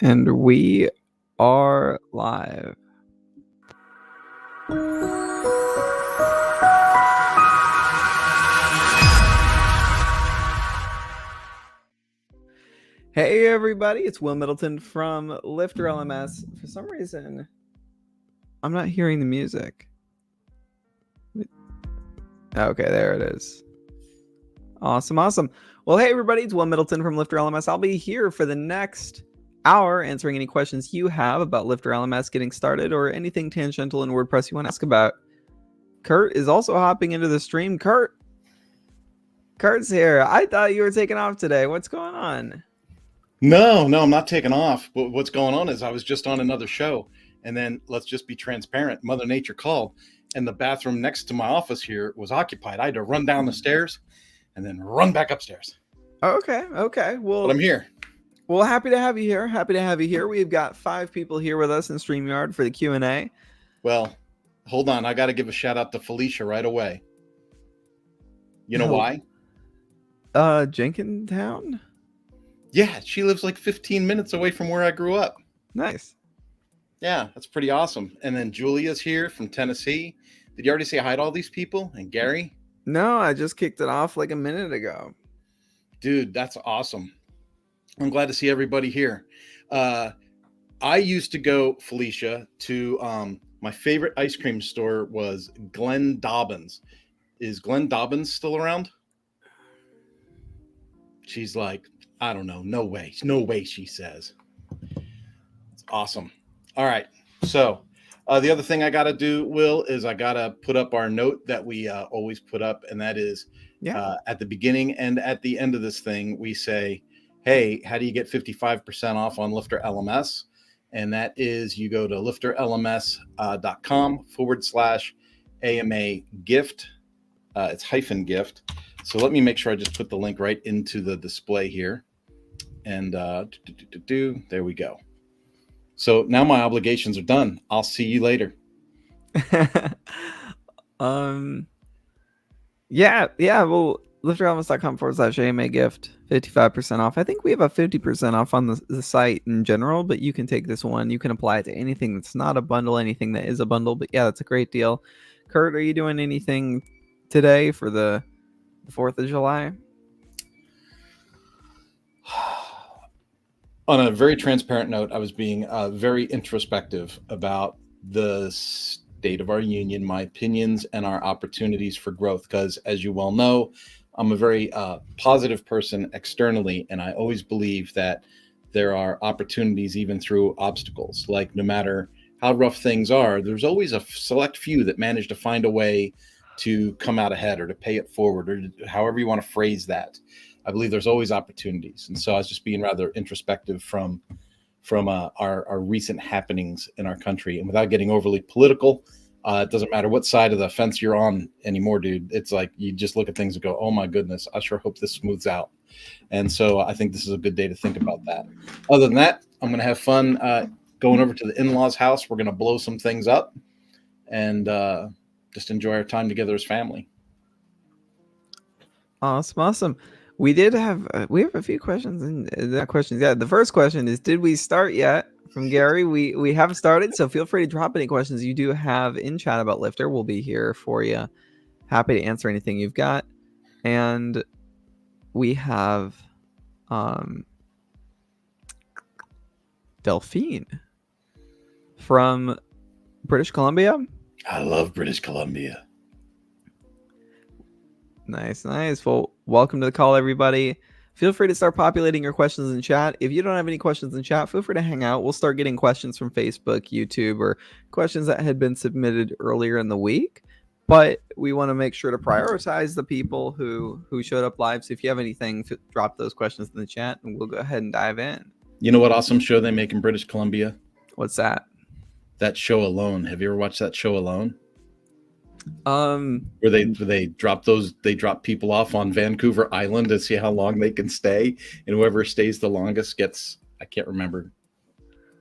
And we are live. Hey everybody, it's Will Middleton from LifterLMS. For some reason, I'm not hearing the music. Okay, there it is. Awesome. Well, hey everybody, it's Will Middleton from LifterLMS. I'll be here for the next hour answering any questions you have about LifterLMS getting started or anything tangential in WordPress you want to ask about. Kurt is also hopping into the stream. Kurt's here. I thought you were taking off today. What's going on? No, I'm not taking off. But what's going on is I was just on another show, and then let's just be transparent. Mother Nature called, and the bathroom next to my office here was occupied. I had to run down the stairs and then run back upstairs. Okay. Well, but I'm here. Well, happy to have you here. We've got 5 people here with us in StreamYard for the Q&A. Well, hold on. I got to give a shout out to Felicia right away. You know why? Jenkintown? Yeah, she lives like 15 minutes away from where I grew up. Nice. Yeah, that's pretty awesome. And then Julia's here from Tennessee. Did you already say hi to all these people? And Gary? No, I just kicked it off like a minute ago. Dude, that's awesome. I'm glad to see everybody here. I used to go, Felicia, to my favorite ice cream store was Glenn Dobbins. Is Glenn Dobbins still around? She's like, I don't know. No way, she says. It's awesome. All right. So the other thing I got to do, Will, is I got to put up our note that we always put up. And that is at the beginning and at the end of this thing, we say, hey, how do you get 55% off on LifterLMS? And that is you go to lifterlms.com/AMA gift. It's -gift. So let me make sure I just put the link right into the display here. And there we go. So now my obligations are done. I'll see you later. Yeah. Well, lifterlms.com/AMA gift, 55% off. I think we have a 50% off on the site in general, but you can take this one. You can apply it to anything that's not a bundle, anything that is a bundle. But yeah, that's a great deal. Kurt, are you doing anything today for the 4th of July? On a very transparent note, I was being very introspective about the state of our union, my opinions, and our opportunities for growth. Because as you well know, I'm a very positive person externally, and I always believe that there are opportunities even through obstacles. Like no matter how rough things are, there's always a select few that manage to find a way to come out ahead or to pay it forward, or however you want to phrase that. I believe there's always opportunities. And so I was just being rather introspective from our recent happenings in our country. And without getting overly political, it doesn't matter what side of the fence you're on anymore, dude. It's like you just look at things and go, oh my goodness, I sure hope this smooths out. And so I think this is a good day to think about that. Other than that, I'm going to have fun going over to the in-laws' house. We're going to blow some things up and just enjoy our time together as family. Awesome. We have a few questions and questions. Yeah, the first question is, did we start yet? From Gary. We haven't started, so feel free to drop any questions you do have in chat about Lifter. We'll be here for you. Happy to answer anything you've got. And we have Delphine from British Columbia. I love British Columbia. Nice. Well, welcome to the call, everybody. Feel free to start populating your questions in chat. If you don't have any questions in chat, feel free to hang out. We'll start getting questions from Facebook, YouTube, or questions that had been submitted earlier in the week. But we want to make sure to prioritize the people who showed up live. So if you have anything, drop those questions in the chat, and we'll go ahead and dive in. You know what awesome show they make in British Columbia? What's that? That show Alone. Have you ever watched that show Alone? Where they drop people off on Vancouver Island to see how long they can stay, and whoever stays the longest gets, I can't remember,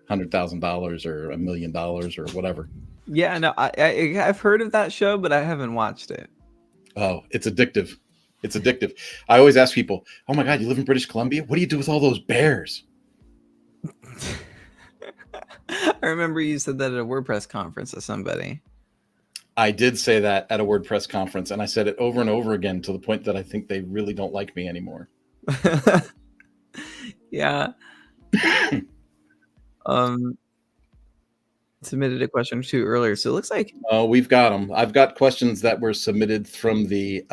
$100,000 or $1 million or whatever. Yeah, no, I've heard of that show, but I haven't watched it. Oh, it's addictive. I always ask people, oh my God, you live in British Columbia? What do you do with all those bears? I remember you said that at a WordPress conference to somebody. I did say that at a WordPress conference, and I said it over and over again to the point that I think they really don't like me anymore. Yeah. Submitted a question or two earlier, so it looks like we've got them. I've got questions that were submitted from the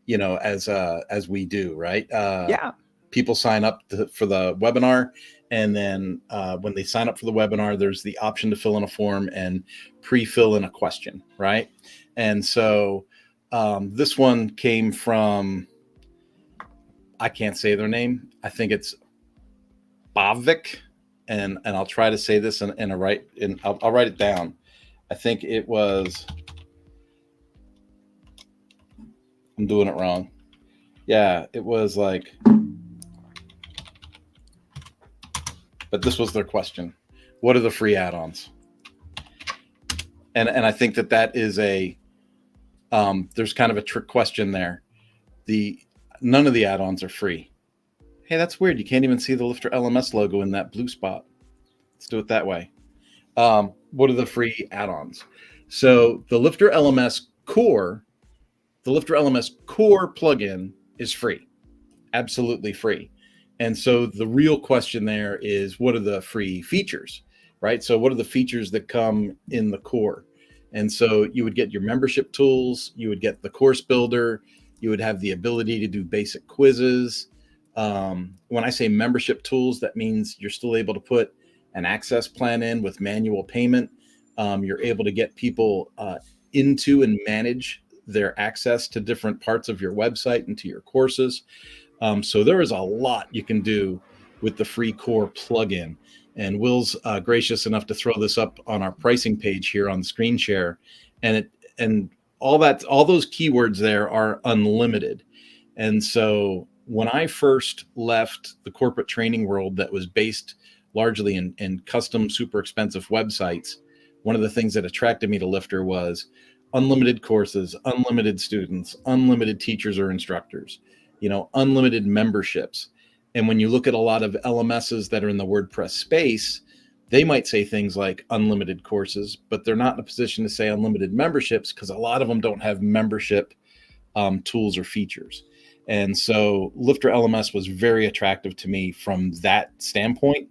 as we do, right? Yeah. People sign up for the webinar, and then when they sign up for the webinar, there's the option to fill in a form and pre-fill in a question, right? And so this one came from, I can't say their name. I think it's Bavik, and I'll try to say this in a right, and I'll write it down. I think it was, I'm doing it wrong. Yeah, it was like, but this was their question. What are the free add-ons? And I think that is a, there's kind of a trick question there. None of the add-ons are free. Hey, that's weird. You can't even see the LifterLMS logo in that blue spot. Let's do it that way. What are the free add-ons? So the LifterLMS core plugin is free, absolutely free. And so the real question there is, what are the free features, right? So what are the features that come in the core? And so you would get your membership tools, you would get the course builder, you would have the ability to do basic quizzes. When I say membership tools, that means you're still able to put an access plan in with manual payment. You're able to get people into and manage their access to different parts of your website and to your courses. So there is a lot you can do with the free core plugin. And Will's gracious enough to throw this up on our pricing page here on screen share. And all those keywords there are unlimited. And so when I first left the corporate training world that was based largely in custom, super expensive websites, one of the things that attracted me to Lifter was unlimited courses, unlimited students, unlimited teachers or instructors, unlimited memberships. And when you look at a lot of LMSs that are in the WordPress space, they might say things like unlimited courses, but they're not in a position to say unlimited memberships because a lot of them don't have membership tools or features. And so LifterLMS was very attractive to me from that standpoint,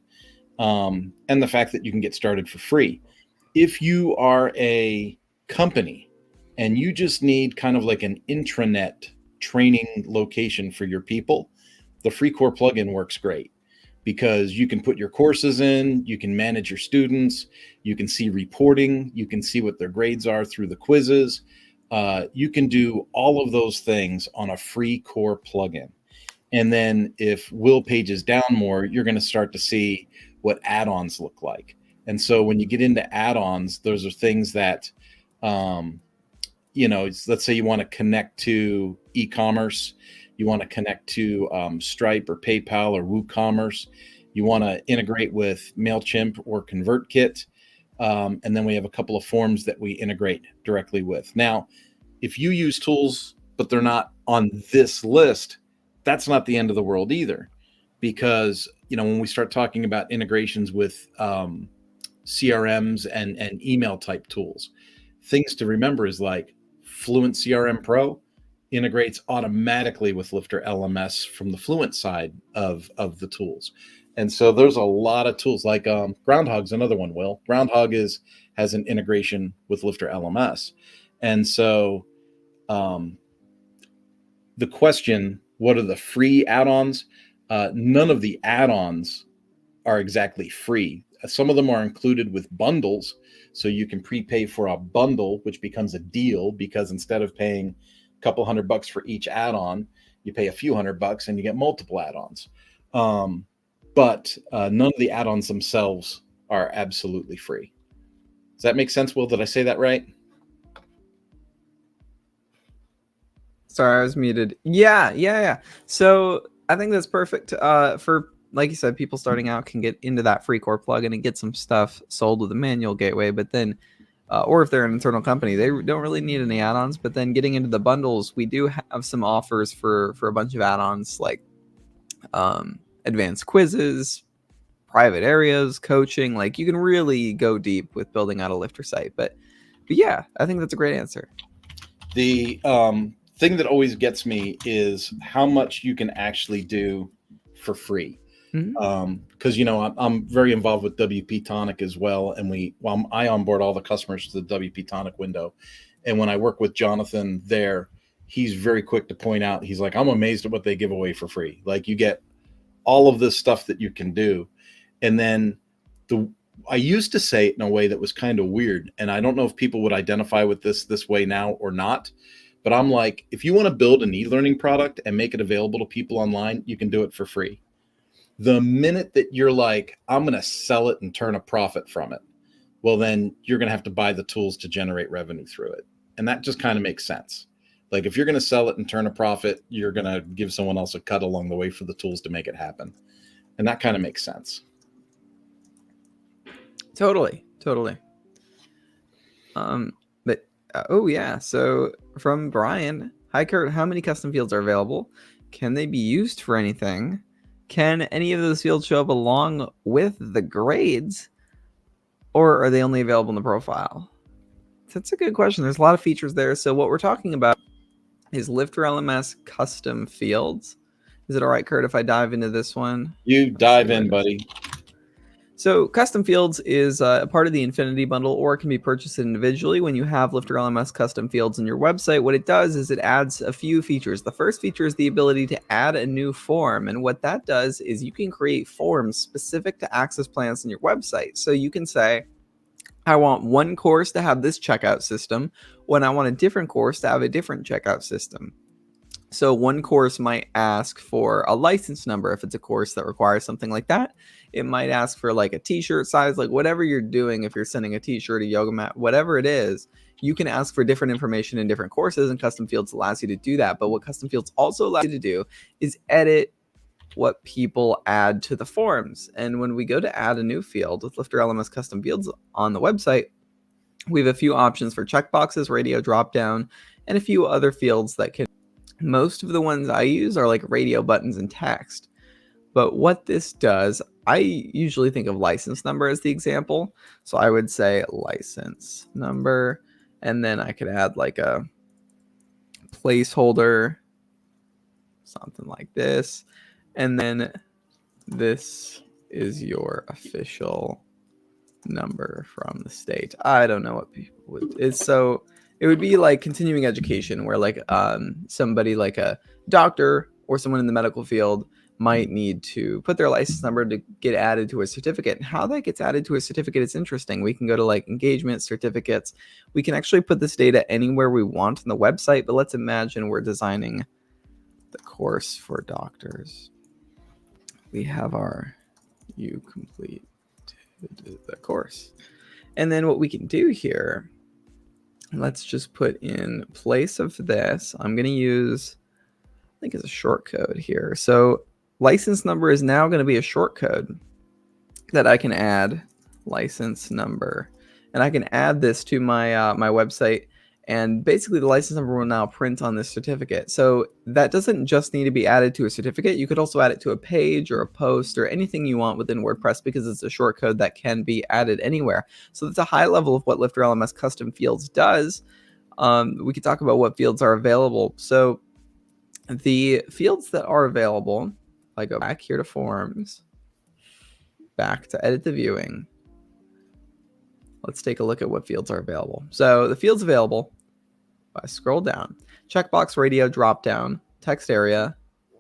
and the fact that you can get started for free. If you are a company and you just need kind of like an intranet training location for your people, the free core plugin works great because you can put your courses in, you can manage your students, you can see reporting, you can see what their grades are through the quizzes. You can do all of those things on a free core plugin. And then if Will pages down more, you're going to start to see what add-ons look like. And so when you get into add-ons, those are things that, let's say you want to connect to e-commerce, you want to connect to Stripe or PayPal or WooCommerce, you want to integrate with MailChimp or ConvertKit. And then we have a couple of forms that we integrate directly with. Now, if you use tools, but they're not on this list, that's not the end of the world either. Because, when we start talking about integrations with CRMs and email type tools, things to remember is like Fluent CRM Pro integrates automatically with LifterLMS from the Fluent side of the tools. And so there's a lot of tools like Groundhog's another one, Will. Groundhog has an integration with LifterLMS. And so the question, what are the free add-ons? None of the add-ons are exactly free. Some of them are included with bundles. So you can prepay for a bundle, which becomes a deal because instead of paying a couple $100 for each add-on, you pay a few $100 and you get multiple add-ons. But none of the add-ons themselves are absolutely free. Does that make sense, Will? Did I say that right? Sorry, I was muted. Yeah. So I think that's perfect for, like you said, people starting out can get into that free core plugin and get some stuff sold with a manual gateway. But then, or if they're an internal company, they don't really need any add-ons. But then getting into the bundles, we do have some offers for a bunch of add-ons like advanced quizzes, private areas, coaching. Like you can really go deep with building out a Lifter site. But yeah, I think that's a great answer. The thing that always gets me is how much you can actually do for free. Because I'm very involved with WP Tonic as well, and I onboard all the customers to the WP Tonic window, and when I work with Jonathan there, he's very quick to point out, he's like, I'm amazed at what they give away for free. Like you get all of this stuff that you can do, and then I used to say it in a way that was kind of weird, and I don't know if people would identify with this way now or not. But I'm like, if you want to build an e-learning product and make it available to people online, you can do it for free. The minute that you're like, I'm going to sell it and turn a profit from it, well, then you're going to have to buy the tools to generate revenue through it. And that just kind of makes sense. Like if you're going to sell it and turn a profit, you're going to give someone else a cut along the way for the tools to make it happen. And that kind of makes sense. Totally. But oh yeah. So from Brian, hi Kurt, how many custom fields are available? Can they be used for anything? Can any of those fields show up along with the grades, or are they only available in the profile? That's a good question. There's a lot of features there. So what we're talking about is LifterLMS custom fields. Is it all right, Kurt, if I dive into this one? You dive in, buddy. So custom fields is a part of the Infinity bundle, or it can be purchased individually. When you have LifterLMS custom fields on your website, what it does is it adds a few features. The first feature is the ability to add a new form. And what that does is you can create forms specific to access plans on your website. So you can say, I want one course to have this checkout system, when I want a different course to have a different checkout system. So one course might ask for a license number if it's a course that requires something like that. It might ask for like a t-shirt size, like whatever you're doing. If you're sending a t-shirt, a yoga mat, whatever it is, you can ask for different information in different courses, and custom fields allows you to do that. But what custom fields also allow you to do is edit what people add to the forms. And when we go to add a new field with LifterLMS custom fields on the website, we have a few options for checkboxes, radio dropdown, and a few other fields that can. Most of the ones I use are like radio buttons and text. But what this does, I usually think of license number as the example. So I would say license number, and then I could add like a placeholder, something like this. And then this is your official number from the state. I don't know what people would. It would be like continuing education, where like somebody like a doctor or someone in the medical field might need to put their license number to get added to a certificate. And how that gets added to a certificate is interesting. We can go to like engagement certificates. We can actually put this data anywhere we want on the website, but let's imagine we're designing the course for doctors. We have our you complete the course. And then what we can do here, let's just put in place of this, I'm going to use, I think it's a short code here. So license number is now going to be a short code that I can add, license number. And I can add this to my my website, and basically the license number will now print on this certificate. So that doesn't just need to be added to a certificate. You could also add it to a page or a post or anything you want within WordPress, because it's a short code that can be added anywhere. So that's a high level of what LifterLMS custom fields does. We could talk about what fields are available. So the fields that are available, I go back here to forms, back to edit the viewing. Let's take a look at what fields are available. So the fields available, if I scroll down, checkbox, radio, drop down, text area,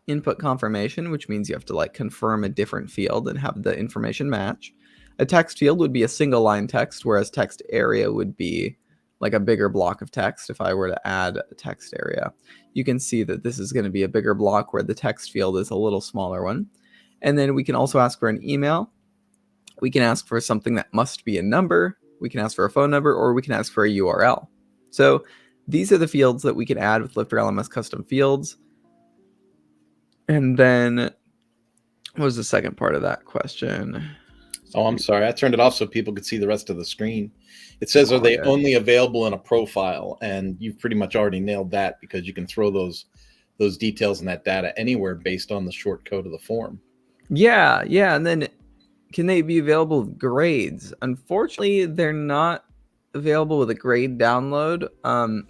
input confirmation, which means you have to like confirm a different field and have the information match. A text field would be a single line text, whereas text area would be like a bigger block of text. If I were to add a text area, you can see that this is going to be a bigger block where the text field is a little smaller one. And then we can also ask for an email. We can ask for something that must be a number. We can ask for a phone number, or we can ask for a URL. So these are the fields that we can add with LifterLMS custom fields. And then what was the second part of that question? Oh, I'm sorry. I turned it off so people could see the rest of the screen. It says, are they only available in a profile? And you've pretty much already nailed that, because you can throw those details and that data anywhere based on the short code of the form. Yeah. And then Can they be available with grades? Unfortunately, they're not available with a grade download.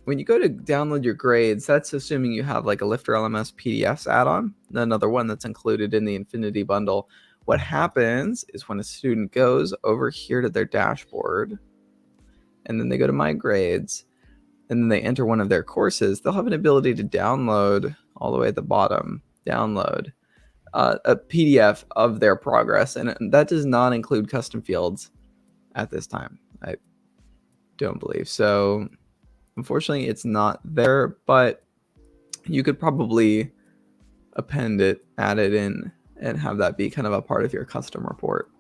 When you go to download your grades, that's assuming you have like a LifterLMS PDFs add-on, another one that's included in the Infinity bundle. What happens is when a student goes over here to their dashboard, and then they go to My Grades, and then they enter one of their courses, they'll have an ability to download all the way at the bottom, download a PDF of their progress, and that does not include custom fields at this time. I don't believe so. Unfortunately, it's not there, but you could probably append it, add it in, and have that be kind of a part of your custom report.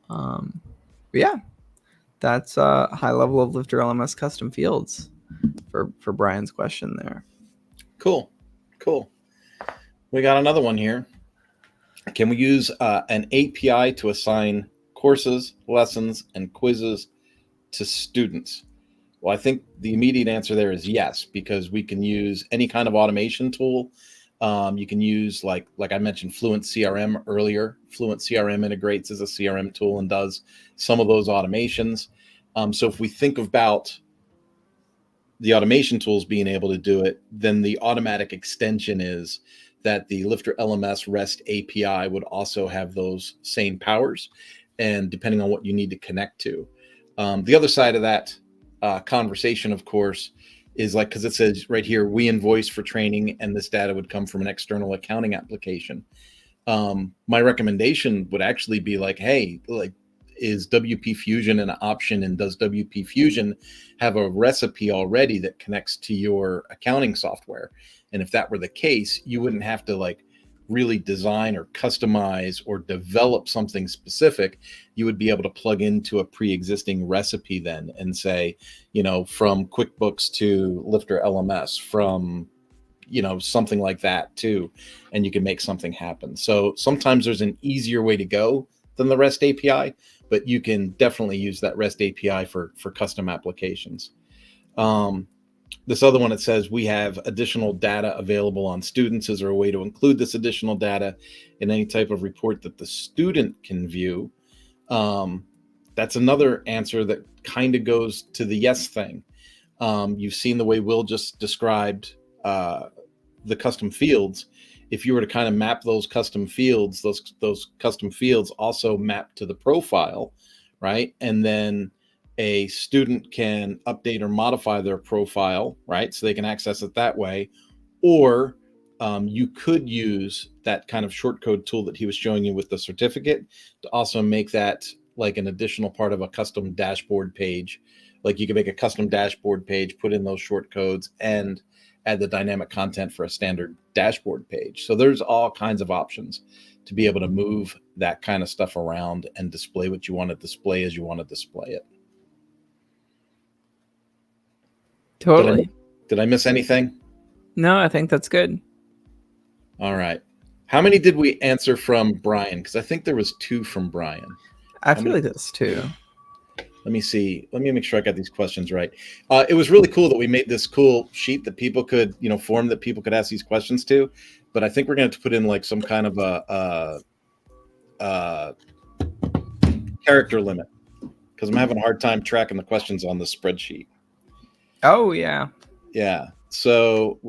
But yeah, that's a high level of LifterLMS custom fields for Brian's question there. Cool. We got another one here. Can we use an API to assign courses, lessons, and quizzes to students? Well, I think the immediate answer there is yes, because we can use any kind of automation tool. You can use, like I mentioned, Fluent CRM earlier. Fluent CRM integrates as a CRM tool and does some of those automations. So if we think about the automation tools being able to do it, then the automatic extension is that the LifterLMS REST API would also have those same powers, and depending on what you need to connect to. The other side of that conversation, of course, is like, because it says right here, we invoice for training, and this data would come from an external accounting application. My recommendation would actually be like, hey, like, is WP Fusion an option, and does WP Fusion have a recipe already that connects to your accounting software? And if that were the case, you wouldn't have to like really design or customize or develop something specific. You would be able to plug into a pre-existing recipe then and say, you know, from QuickBooks to LifterLMS, from, you know, something like that too, and you can make something happen. So sometimes there's an easier way to go than the REST API, but you can definitely use that REST API for custom applications. This other one, it says we have additional data available on students. Is there a way to include this additional data in any type of report that the student can view? That's another answer that kind of goes to the yes thing. You've seen the way Will just described the custom fields. If you were to kind of map those custom fields, those custom fields also map to the profile, right? And then a student can update or modify their profile, right? So they can access it that way. Or you could use that kind of short code tool that he was showing you with the certificate to also make that like an additional part of a custom dashboard page. Like you can make a custom dashboard page, put in those short codes, and add the dynamic content for a standard dashboard page. So there's all kinds of options to be able to move that kind of stuff around and display what you want to display as you want to display it. Totally. Did I miss anything? No, I think that's good. All right. How many did we answer from Brian? Because I think there was 2 from Brian. I feel like that's 2. Let me see. Let me make sure I got these questions right. It was really cool that we made this cool sheet that people could, you know, form that people could ask these questions to. But I think we're going to put in like some kind of a character limit, because I'm having a hard time tracking the questions on the spreadsheet. Oh, yeah. Yeah. So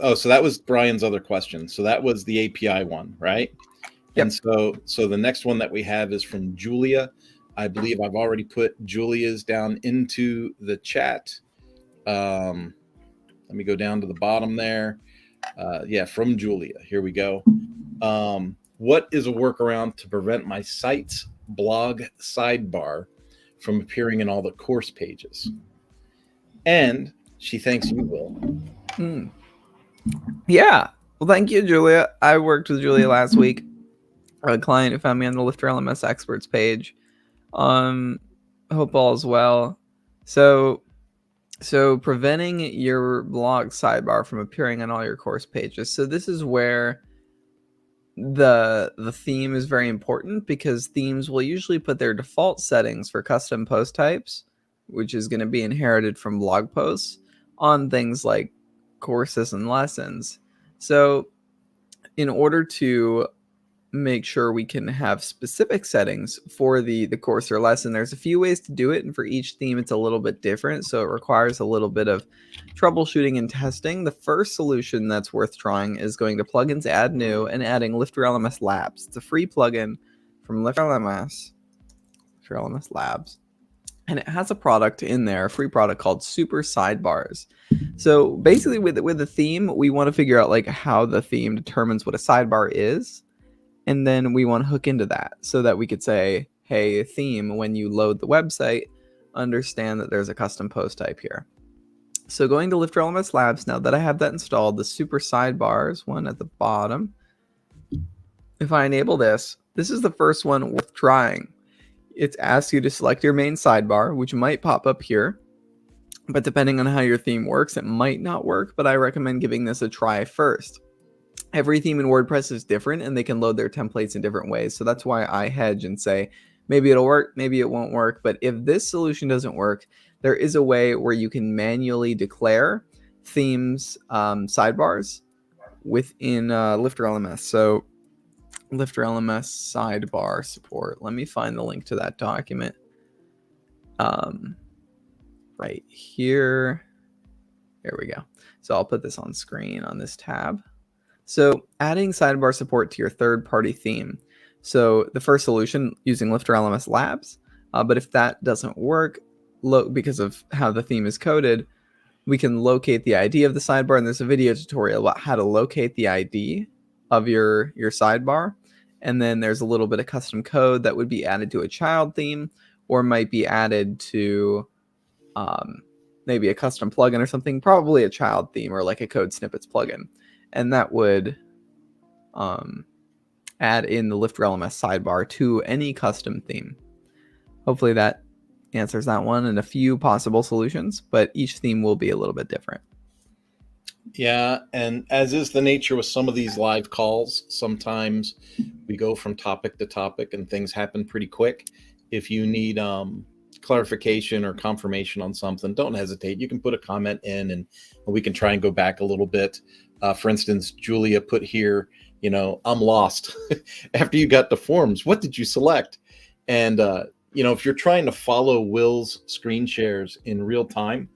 that was Brian's other question. So that was the API one, right? Yep. And so the next one that we have is from Julia. I believe I've already put Julia's down into the chat. Let me go down to the bottom there. Yeah, from Julia. Here we go. What is a workaround to prevent my site's blog sidebar from appearing in all the course pages? And she thanks you, Will. Yeah. Well, thank you, Julia. I worked with Julia last week. A client who found me on the LifterLMS experts page. Hope all is well. So preventing your blog sidebar from appearing on all your course pages. So this is where the theme is very important, because themes will usually put their default settings for custom post types, which is going to be inherited from blog posts, on things like courses and lessons. So in order to make sure we can have specific settings for the course or lesson. There's a few ways to do it, and for each theme it's a little bit different, so it requires a little bit of troubleshooting and testing. The first solution that's worth trying is going to plugins, add new, and adding LifterLMS Labs. It's a free plugin from LifterLMS Labs, and it has a product in there, a free product called Super Sidebars. So basically with the theme, we want to figure out like how the theme determines what a sidebar is, and then we want to hook into that so that we could say, hey, theme, when you load the website, understand that there's a custom post type here. So going to LifterLMS Labs, now that I have that installed, the super sidebars one at the bottom, if I enable this, this is the first one worth trying. It asks you to select your main sidebar, which might pop up here, but depending on how your theme works, it might not work, but I recommend giving this a try first. Every theme in WordPress is different, and they can load their templates in different ways. So that's why I hedge and say, maybe it'll work, maybe it won't work. But if this solution doesn't work, there is a way where you can manually declare themes sidebars within LifterLMS. So LifterLMS sidebar support. Let me find the link to that document. Right here. There we go. So I'll put this on screen on this tab. So adding sidebar support to your third-party theme. So the first solution using LifterLMS Labs, but if that doesn't work because of how the theme is coded, we can locate the ID of the sidebar, and there's a video tutorial about how to locate the ID of your sidebar. And then there's a little bit of custom code that would be added to a child theme, or might be added to maybe a custom plugin or something, probably a child theme or like a code snippets plugin. And that would add in the LifterLMS sidebar to any custom theme. Hopefully that answers that one, and a few possible solutions, but each theme will be a little bit different. Yeah, and as is the nature with some of these live calls, sometimes we go from topic to topic and things happen pretty quick. If you need clarification or confirmation on something, don't hesitate. You can put a comment in, and we can try and go back a little bit. For instance, Julia put here, I'm lost. After you got the forms, what did you select? And, if you're trying to follow Will's screen shares in real time,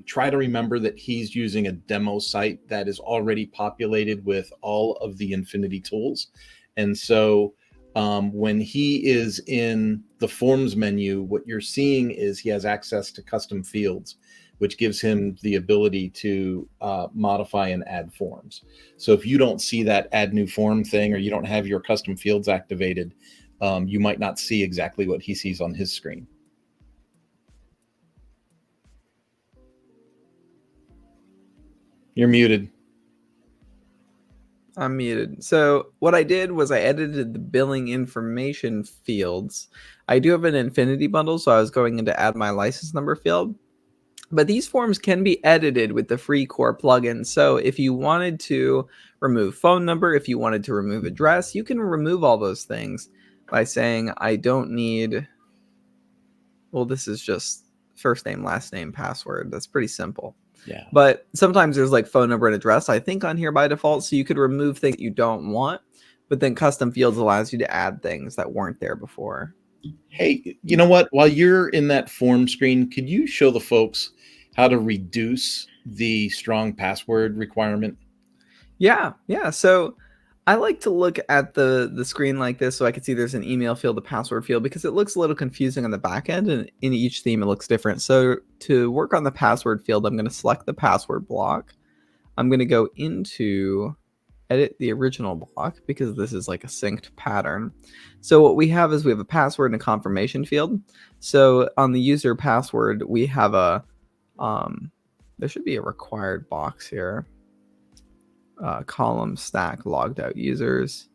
try to remember that he's using a demo site that is already populated with all of the Infinity tools. And so when he is in the forms menu, what you're seeing is he has access to custom fields, which gives him the ability to modify and add forms. So if you don't see that add new form thing, or you don't have your custom fields activated, you might not see exactly what he sees on his screen. You're muted. I'm muted. So what I did was I edited the billing information fields. I do have an Infinity bundle, so I was going into add my license number field. But these forms can be edited with the free core plugin. So if you wanted to remove phone number, if you wanted to remove address, you can remove all those things by saying, I don't need, well, this is just first name, last name, password. That's pretty simple. Yeah. But sometimes there's like phone number and address, I think, on here by default. So you could remove things you don't want, but then custom fields allows you to add things that weren't there before. Hey, you know what? While you're in that form screen, could you show the folks how to reduce the strong password requirement? Yeah. So I like to look at the screen like this so I can see there's an email field, a password field, because it looks a little confusing on the back end, and in each theme it looks different. So to work on the password field, I'm going to select the password block. I'm going to go into edit the original block because this is like a synced pattern. So what we have is we have a password and a confirmation field. So on the user password, we have a, there should be a required box here. Column stack logged out users.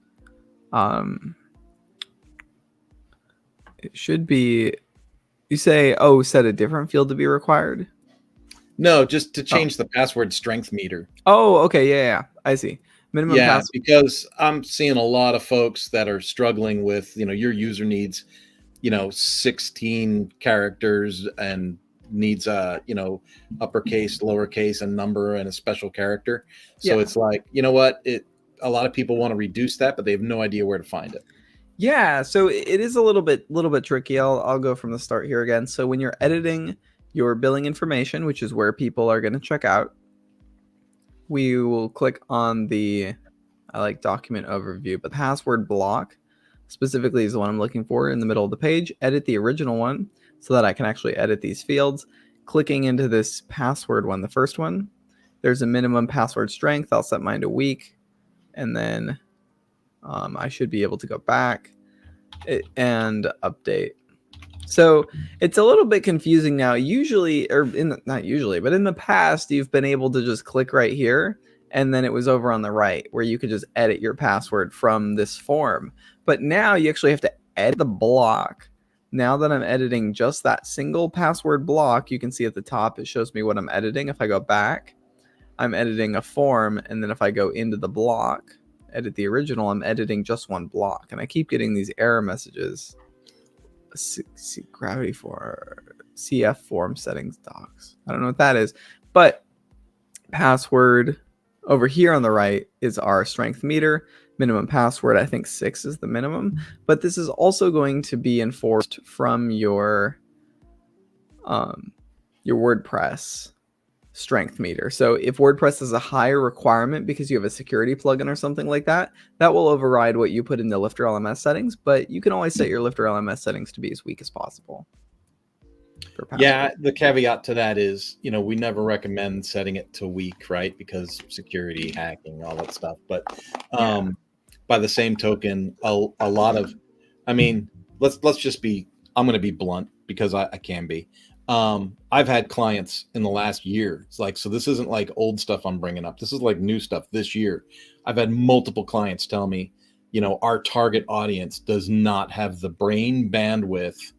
It should be, you say, set a different field to be required? No, just to change the password strength meter. Oh, okay. Yeah. I see. Minimum password. Because I'm seeing a lot of folks that are struggling with, your user needs, 16 characters and needs uppercase, lowercase, a number, and a special character. So it's like, you know what? a lot of people want to reduce that, but they have no idea where to find it. Yeah, so it is a little bit tricky. I'll go from the start here again. So when you're editing your billing information, which is where people are going to check out, we will click on the I like document overview, but password block specifically is the one I'm looking for in the middle of the page. Edit the original one so that I can actually edit these fields. Clicking into this password one, the first one, there's a minimum password strength. I'll set mine to weak, and then I should be able to go back and update. So it's a little bit confusing now. Usually, or not usually, but in the past, you've been able to just click right here, and then it was over on the right where you could just edit your password from this form. But now you actually have to edit the block. Now that I'm editing just that single password block, you can see at the top it shows me what I'm editing. If I go back, I'm editing a form, and then if I go into the block, edit the original, I'm editing just one block. And I keep getting these error messages. Gravity for CF form settings docs. I don't know what that is, but password over here on the right is our strength meter. Minimum password, I think 6 is the minimum, but this is also going to be enforced from your WordPress strength meter. So if WordPress has a higher requirement because you have a security plugin or something like that, that will override what you put in the LifterLMS settings, but you can always set your LifterLMS settings to be as weak as possible. Yeah, the caveat to that is, we never recommend setting it to weak, right? Because security, hacking, all that stuff. But by the same token, a lot of, let's just be, I'm going to be blunt because I can be. I've had clients in the last year. It's like, so this isn't like old stuff I'm bringing up. This is like new stuff this year. I've had multiple clients tell me, our target audience does not have the brain bandwidth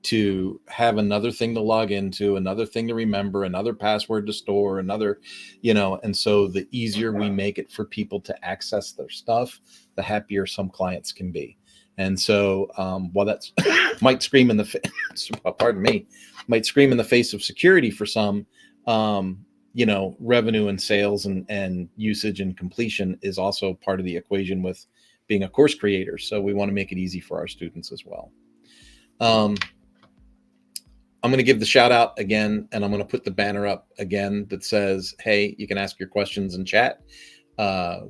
to have another thing to log into, another thing to remember, another password to store, another, and so the easier we make it for people to access their stuff, the happier some clients can be. And so while that's might scream in the face, pardon me, might scream in the face of security for some, revenue and sales and usage and completion is also part of the equation with being a course creator. So we want to make it easy for our students as well. I'm going to give the shout out again, and I'm going to put the banner up again that says, hey, you can ask your questions in chat.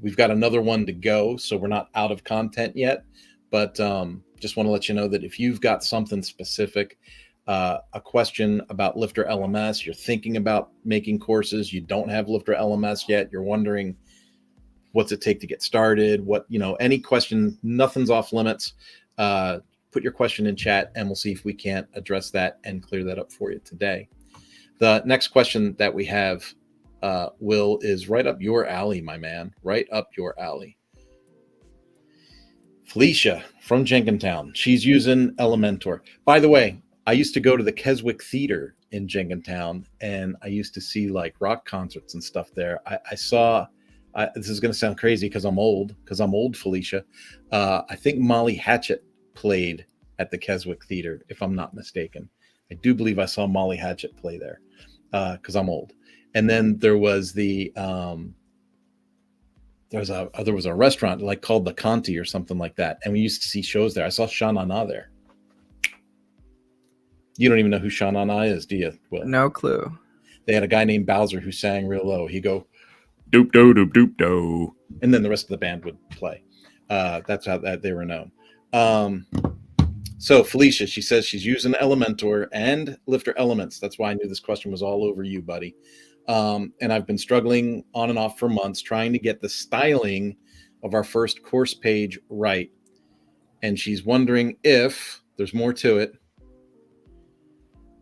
We've got another one to go, so we're not out of content yet, but just want to let you know that if you've got something specific, a question about LifterLMS, you're thinking about making courses, you don't have LifterLMS yet, you're wondering what's it take to get started, any question, nothing's off limits. Put your question in chat and we'll see if we can't address that and clear that up for you today. The next question that we have, Will, is right up your alley, my man, right up your alley. Felicia from Jenkintown. She's using Elementor. By the way, I used to go to the Keswick Theater in Jenkintown and I used to see like rock concerts and stuff there. I saw, this is going to sound crazy because I'm old, Felicia. I think Molly Hatchet played at the Keswick Theater, if I'm not mistaken. I do believe I saw Molly Hatchet play there because I'm old. And then there was there was a restaurant like called the Conti or something like that, and we used to see shows there. I saw Sha Na Na there. You don't even know who Sha Na Na is, do you? Will? No clue. They had a guy named Bowser who sang real low. He'd go doop do doop doop do, and then the rest of the band would play. That's how they were known. So Felicia, she says she's using Elementor and LifterLMS. That's why I knew this question was all over you, buddy. And I've been struggling on and off for months trying to get the styling of our first course page right. And she's wondering if there's more to it.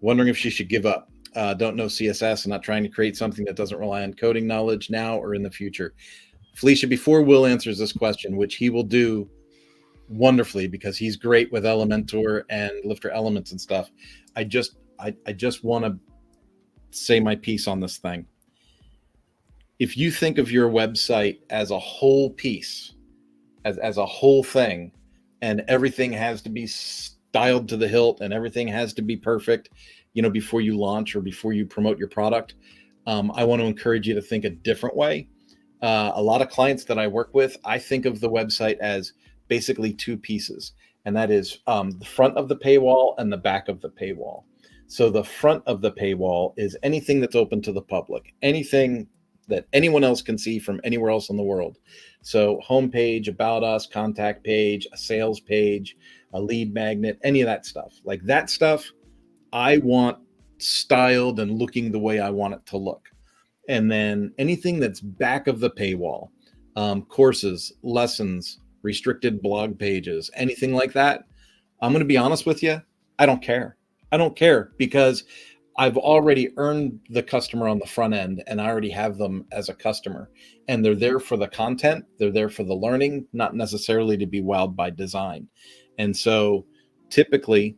Wondering if she should give up. Don't know CSS and not trying to create something that doesn't rely on coding knowledge now or in the future. Felicia, before Will answers this question, which he will do wonderfully because he's great with Elementor and LifterLMS and stuff, I just want to say my piece on this thing. If you think of your website as a whole piece, as a whole thing, and everything has to be styled to the hilt and everything has to be perfect, before you launch or before you promote your product, I want to encourage you to think a different way. A lot of clients that I work with, I think of the website as basically two pieces, and that is the front of the paywall and the back of the paywall. So the front of the paywall is anything that's open to the public, anything that anyone else can see from anywhere else in the world. So homepage, about us, contact page, a sales page, a lead magnet, any of that stuff. Like that stuff, I want styled and looking the way I want it to look. And then anything that's back of the paywall, courses, lessons, restricted blog pages, anything like that, I'm going to be honest with you, I don't care. I don't care because I've already earned the customer on the front end and I already have them as a customer. And they're there for the content, they're there for the learning, not necessarily to be wowed by design. And so typically,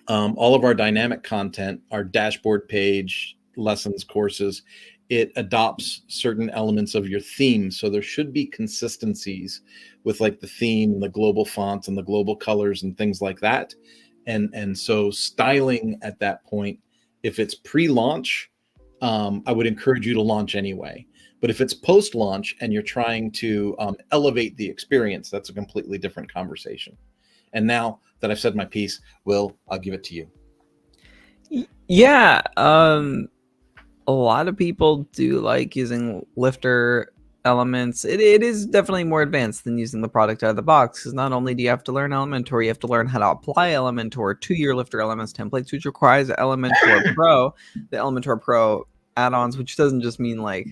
all of our dynamic content, our dashboard page, lessons, courses, it adopts certain elements of your theme. So there should be consistencies with like the theme, the global fonts and the global colors and things like that. And so styling at that point, if it's pre-launch, I would encourage you to launch anyway. But if it's post-launch and you're trying to elevate the experience, that's a completely different conversation. And now that I've said my piece, Will, I'll give it to you. Yeah, a lot of people do like using LifterLMS. It is definitely more advanced than using the product out of the box, because not only do you have to learn Elementor, you have to learn how to apply Elementor to your LifterLMS templates, which requires Elementor Pro, the Elementor Pro add-ons, which doesn't just mean like,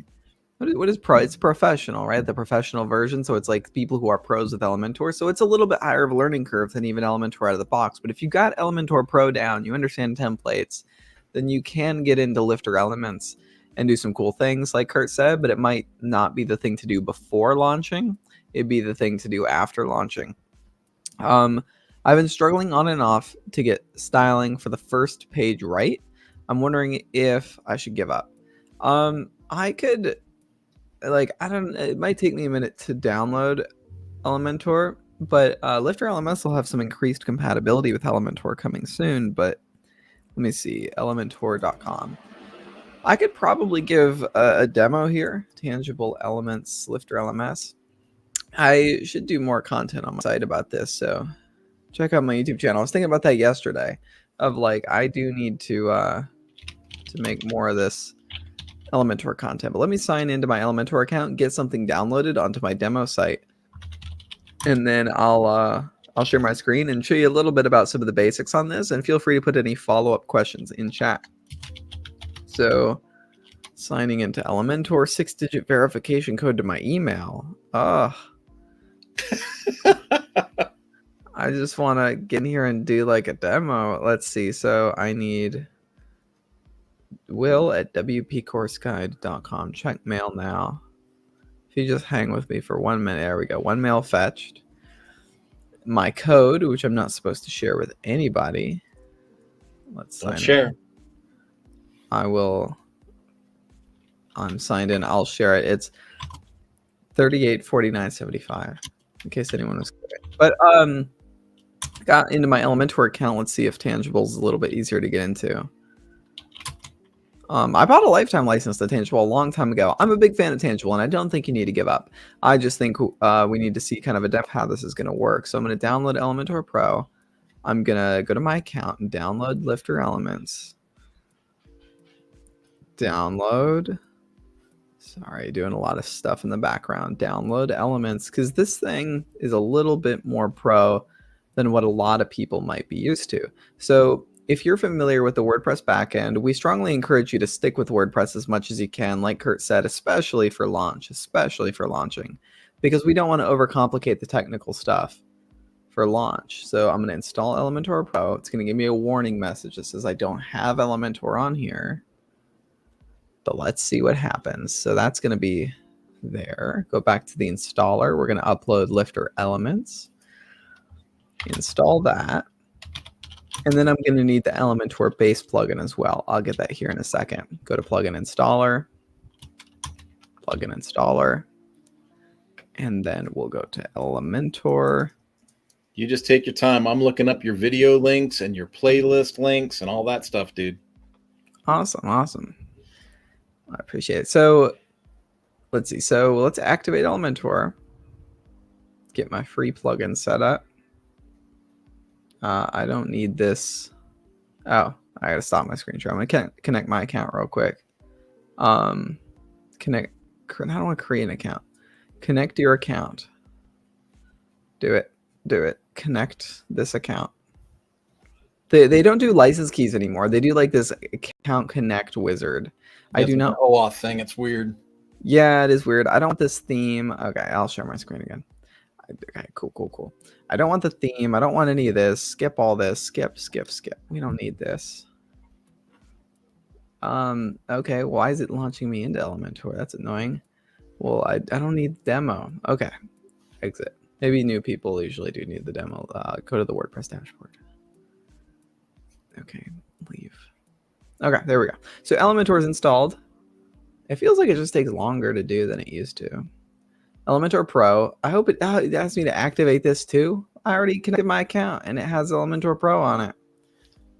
what is pro? It's professional, right? The professional version. So it's like people who are pros with Elementor. So it's a little bit higher of a learning curve than even Elementor out of the box. But if you got Elementor Pro down, you understand templates, then you can get into LifterLMS and do some cool things, like Kurt said, but it might not be the thing to do before launching. It'd be the thing to do after launching. I've been struggling on and off to get styling for the first page right. I'm wondering if I should give up. I could, like, I don't, it might take me a minute to download Elementor, but LifterLMS will have some increased compatibility with Elementor coming soon. But let me see, elementor.com. I could probably give a demo here, Tangible Elements, LifterLMS. I should do more content on my site about this, so check out my YouTube channel. I was thinking about that yesterday, of like, I do need to make more of this Elementor content. But let me sign into my Elementor account, get something downloaded onto my demo site, and then I'll share my screen and show you a little bit about some of the basics on this, and feel free to put any follow-up questions in chat. So, signing into Elementor, 6-digit verification code to my email. I just want to get in here and do like a demo. Let's see. So I need will@wpcourseguide.com. Check mail now. If you just hang with me for 1 minute. There we go. One mail fetched. My code, which I'm not supposed to share with anybody. Let's sign share. in. I'm signed in. I'll share it. It's 384975. In case anyone was curious. But got into my Elementor account. Let's see if Tangible's a little bit easier to get into. I bought a lifetime license to Tangible a long time ago. I'm a big fan of Tangible, and I don't think you need to give up. I just think we need to see kind of a depth how this is going to work. So I'm going to download Elementor Pro. I'm going to go to my account and download LifterLMS. Download. Sorry, doing a lot of stuff in the background. Download Elements, because this thing is a little bit more pro than what a lot of people might be used to. So if you're familiar with the WordPress backend, we strongly encourage you to stick with WordPress as much as you can, like Kurt said, especially for launching, because we don't want to overcomplicate the technical stuff for launch. So I'm going to install Elementor Pro. It's going to give me a warning message that says I don't have Elementor on here. But let's see what happens. So that's going to be there. Go back to the installer. We're going to upload LifterLMS. Install that. And then I'm going to need the Elementor base plugin as well. I'll get that here in a second. Go to plugin installer. Plugin installer. And then we'll go to Elementor. You just take your time. I'm looking up your video links and your playlist links and all that stuff, dude. Awesome. I appreciate it. So let's see. So let's activate Elementor. Get my free plugin set up. I don't need this. Oh, I gotta stop my screen share. I'm gonna connect my account real quick. Connect. I don't want to create an account. Connect your account. Do it. Do it. Connect this account. They don't do license keys anymore. They do like this account connect wizard. Yeah, I do not. OAuth thing. It's weird. Yeah, it is weird. I don't want this theme. Okay, I'll share my screen again. Okay, cool. I don't want the theme. I don't want any of this. Skip all this. Skip. We don't need this. Okay, why is it launching me into Elementor? That's annoying. Well, I don't need demo. Okay, exit. Maybe new people usually do need the demo. Go to the WordPress dashboard. Okay, leave. Okay, there we go. So Elementor is installed. It feels like it just takes longer to do than it used to. Elementor Pro. I hope it asks me to activate this too. I already connected my account and it has Elementor Pro on it.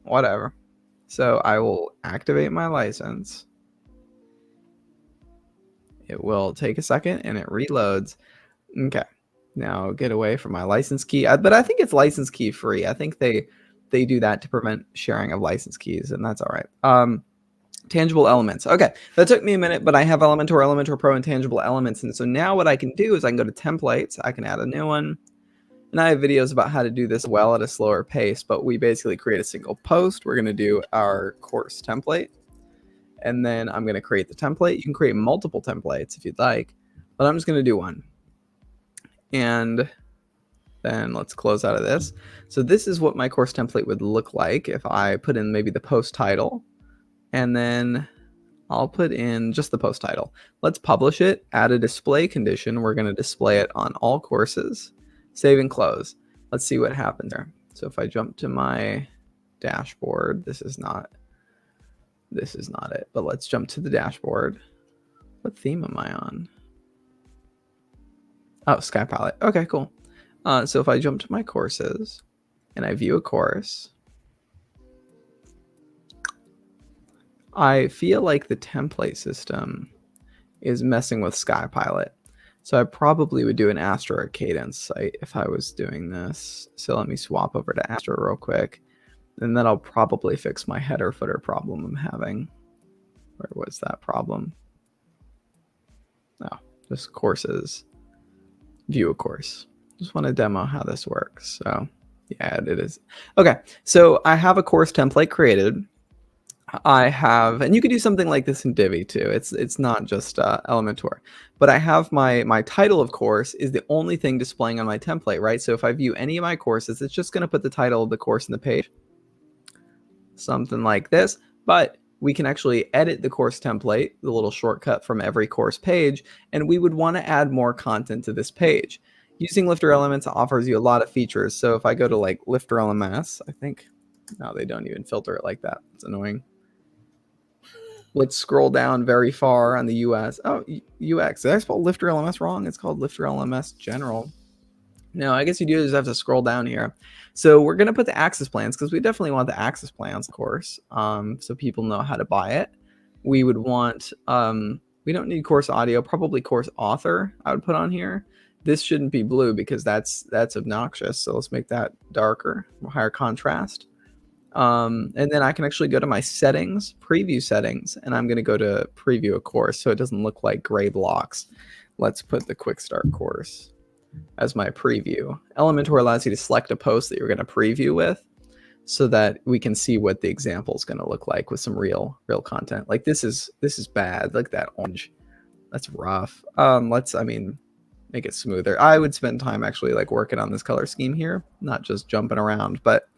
Whatever. So I will activate my license. It will take a second and it reloads. Okay. Now get away from my license key. But I think it's license key free. I think they do that to prevent sharing of license keys, and that's all right. Tangible elements. Okay, that took me a minute, but I have Elementor, Elementor Pro, and tangible elements. And so now what I can do is I can go to templates. I can add a new one. And I have videos about how to do this well at a slower pace, but we basically create a single post. We're going to do our course template. And then I'm going to create the template. You can create multiple templates if you'd like, but I'm just going to do one. And then let's close out of this. So this is what my course template would look like if I put in maybe the post title, and then I'll put in just the post title. Let's publish it, add a display condition. We're going to display it on all courses, save and close. Let's see what happens there. So if I jump to my dashboard, this is not it, but let's jump to the dashboard. What theme am I on? Oh, Sky Palette. Okay, cool. So if I jump to my courses and I view a course, I feel like the template system is messing with Sky Pilot. So I probably would do an Astra or Cadence site if I was doing this. So let me swap over to Astra real quick. And then I'll probably fix my header footer problem I'm having. Where was that problem? Oh, just courses. View a course. Just want to demo how this works. So yeah, it is. Okay, so I have a course template created. I have, and you could do something like this in Divi too. It's not just Elementor, but I have my title of course is the only thing displaying on my template, right? So if I view any of my courses, it's just going to put the title of the course in the page, something like this. But we can actually edit the course template, the little shortcut from every course page, and we would want to add more content to this page. Using LifterLMS offers you a lot of features. So if I go to like LifterLMS, I think, no, they don't even filter it like that. It's annoying. Let's scroll down very far on the US. Oh, UX. Did I spell LifterLMS wrong? It's called LifterLMS General. No, I guess you do just have to scroll down here. So we're going to put the access plans because we definitely want the access plans, of course, so people know how to buy it. We would want, we don't need course audio, probably course author I would put on here. This shouldn't be blue because that's obnoxious. So let's make that darker, higher contrast. And then I can actually go to my settings, preview settings, and I'm going to go to preview a course so it doesn't look like gray blocks. Let's put the quick start course as my preview. Elementor allows you to select a post that you're going to preview with so that we can see what the example is going to look like with some real content. Like this is bad. Like that orange. That's rough. Let's make it smoother. I would spend time actually like working on this color scheme here, not just jumping around, but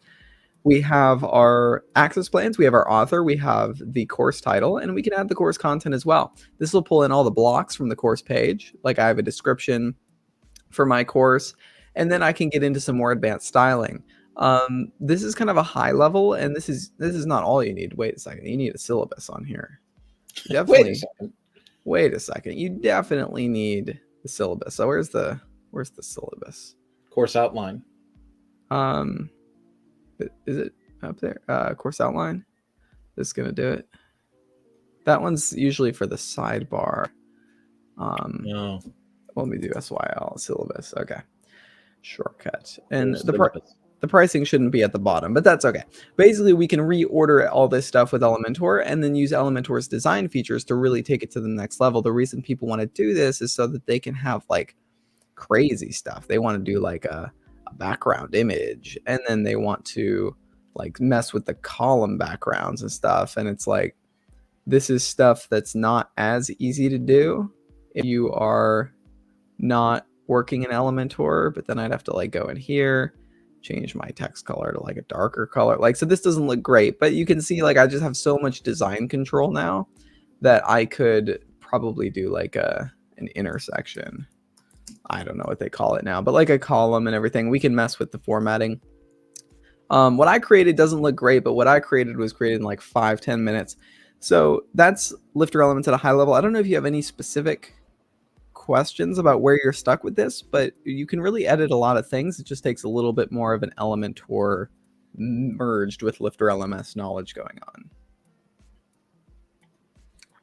we have our access plans, we have our author, we have the course title, and we can add the course content as well. This will pull in all the blocks from the course page. Like I have a description for my course, and then I can get into some more advanced styling. This is kind of a high level, and this is not all you need. Wait a second, you need a syllabus on here. Definitely. Wait a second, you definitely need the syllabus. So where's the syllabus? Course outline. Is it up there? Course outline. This is gonna do it. That one's usually for the sidebar. No. Let me do SYL syllabus. Okay. Shortcut. And There's syllabus. the pricing shouldn't be at the bottom, but that's okay. Basically, we can reorder all this stuff with Elementor and then use Elementor's design features to really take it to the next level. The reason people want to do this is so that they can have like crazy stuff. They want to do like a background image, and then they want to like mess with the column backgrounds and stuff. And it's like, this is stuff that's not as easy to do if you are not working in Elementor, but then I'd have to like go in here, change my text color to like a darker color. Like, so this doesn't look great, but you can see like I just have so much design control now that I could probably do like an intersection. I don't know what they call it now, but like a column and everything. We can mess with the formatting. What I created doesn't look great, but what I created was created in like 5-10 minutes. So that's LifterLMS at a high level. I don't know if you have any specific questions about where you're stuck with this, but you can really edit a lot of things. It just takes a little bit more of an Elementor merged with LifterLMS knowledge going on.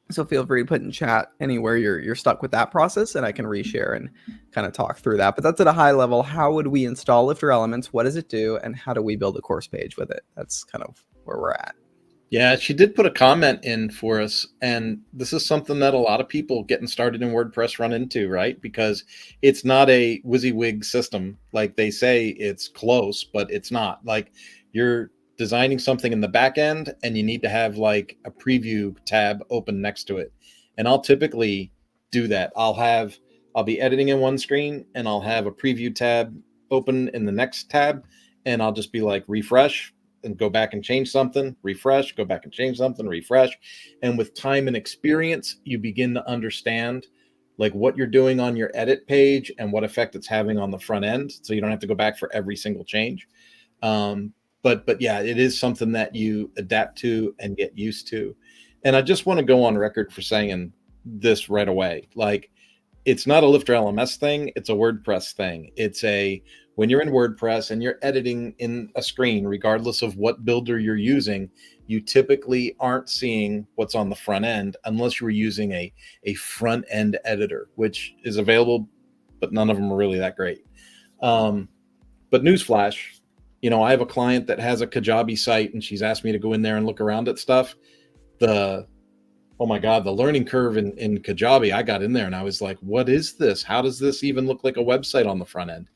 So feel free to put in chat anywhere you're stuck with that process, and I can reshare and kind of talk through that. But that's at a high level. How would we install LifterLMS? What does it do? And how do we build a course page with it? That's kind of where we're at. Yeah, she did put a comment in for us, and this is something that a lot of people getting started in WordPress run into, right? Because it's not a WYSIWYG system. Like they say it's close, but it's not. Like you're designing something in the back end and you need to have like a preview tab open next to it. And I'll typically do that. I'll be editing in one screen and I'll have a preview tab open in the next tab, and I'll just be like refresh and go back and change something, refresh, go back and change something, refresh. And with time and experience, you begin to understand like what you're doing on your edit page and what effect it's having on the front end. So you don't have to go back for every single change. But yeah, it is something that you adapt to and get used to. And I just want to go on record for saying this right away. Like, it's not a LifterLMS thing. It's a WordPress thing. When you're in WordPress and you're editing in a screen, regardless of what builder you're using, you typically aren't seeing what's on the front end unless you're using a front end editor, which is available, but none of them are really that great. But newsflash, I have a client that has a Kajabi site and she's asked me to go in there and look around at stuff. Oh my God, the learning curve in Kajabi, I got in there and I was like, what is this? How does this even look like a website on the front end?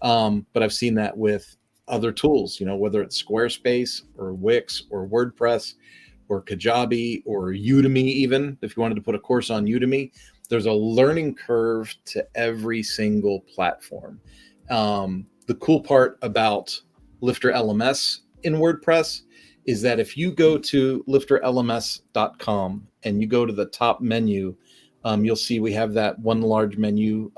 But I've seen that with other tools, whether it's Squarespace or Wix or WordPress or Kajabi or Udemy, even if you wanted to put a course on Udemy, there's a learning curve to every single platform. The cool part about LifterLMS in WordPress is that if you go to lifterlms.com and you go to the top menu, you'll see we have that one large menu.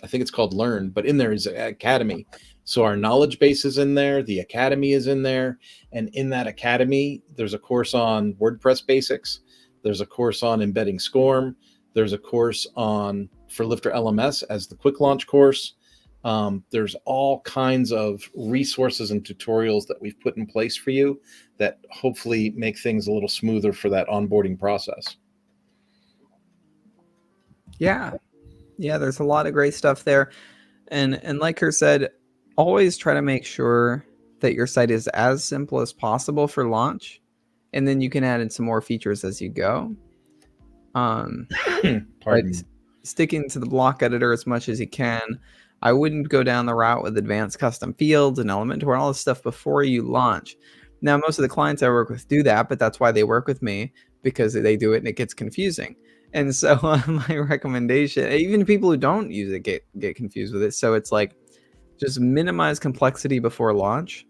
I think it's called Learn, but in there is Academy. So our knowledge base is in there. The Academy is in there. And in that Academy, there's a course on WordPress basics. There's a course on embedding SCORM. There's a course for LifterLMS as the quick launch course. There's all kinds of resources and tutorials that we've put in place for you that hopefully make things a little smoother for that onboarding process. Yeah, there's a lot of great stuff there. And like her said, always try to make sure that your site is as simple as possible for launch, and then you can add in some more features as you go. But sticking to the block editor as much as you can. I wouldn't go down the route with advanced custom fields and Elementor and all this stuff before you launch. Now, most of the clients I work with do that, but that's why they work with me, because they do it and it gets confusing. And so my recommendation, even people who don't use it get confused with it. So it's like, just minimize complexity before launch